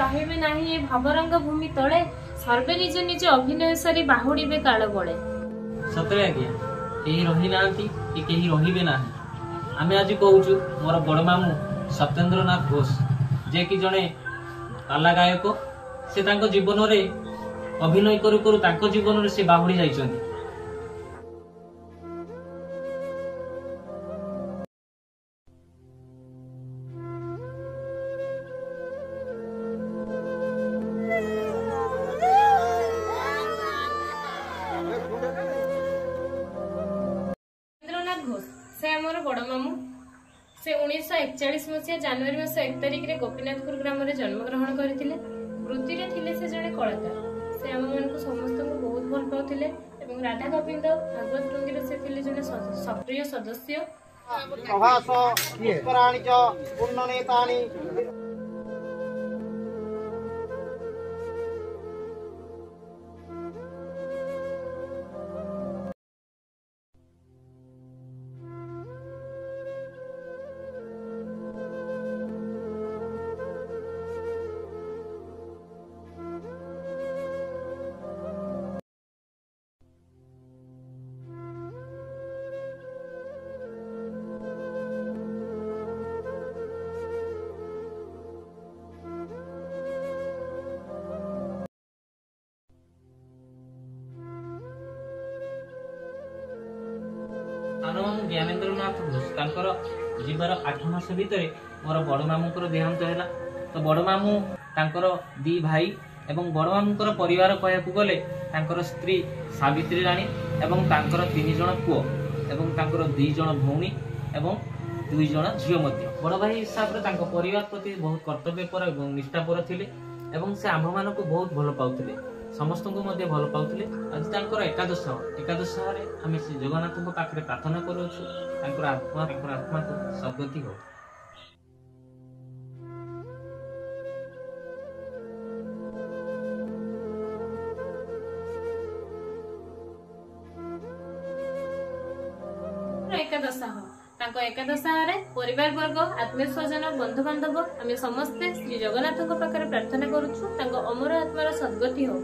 रहिबे नाही ए भवरंग भूमि तले सर्वे निज निज अभिनय सारी बाहुड़ीबे काल बळे। सतरे आज्ञा केही रही नांती कि केही रहिबे नाही। आमे आज कहूचु मोर बड़ मामू सत्येंद्रनाथ घोष जे कि जने पाला गायक से तांको जीवन रे अभिनय करू करू तांको जीवन रे से बाहुड़ी जाइछन्ती। घोष से आमर बड़ मामू से 1941 मसीहा जनवरी मास 1 तारिख रे गोपीनाथपुर ग्राम रे जन्म ग्रहण करथिले। वृत्ति रे थिले से जने कलाकार। से आम मानकु समस्त को बहुत भल पाउथिले एवं राधा गोविंद भागवत टुंगी रे से थिले जने सक्रिय सदस्य। प्रभास पुष्कराणि च पुण्यनेतानि मामू ज्ञानेन्द्रनाथ घोष तांकर जीवार 8 मास भितर मोर बड़ मामूकर देहांत है। तो बड़ मामू तांकर 2 भाई एवं बड़ मामूकर परिवार कहू गले तांकर स्त्री सावित्री राणी एवं तांकर 3 जण पुओ एवं तांकर 2 जण भौणी एवं 2 जण झियो मध्य। बड़ भाई हिसाब रे तांको परिवार प्रति बहुत कर्तव्यपर एवं निष्ठापर थिले एवं से आम मानक बहुत भल पाउथिले समस्त को मध्य भल पाउथिले। आज तांकर एकादश रे आमे श्री जगन्नाथ को पाखरे प्रार्थना करूछु तांकर आत्मा को सद्गति हो। एकादश रे परिवार वर्ग आत्मीय स्वजन बंधु बांधव आमे समस्ते श्री जगन्नाथ को पाखरे प्रार्थना करूछु तांको अमर आत्मार सद्गति हो।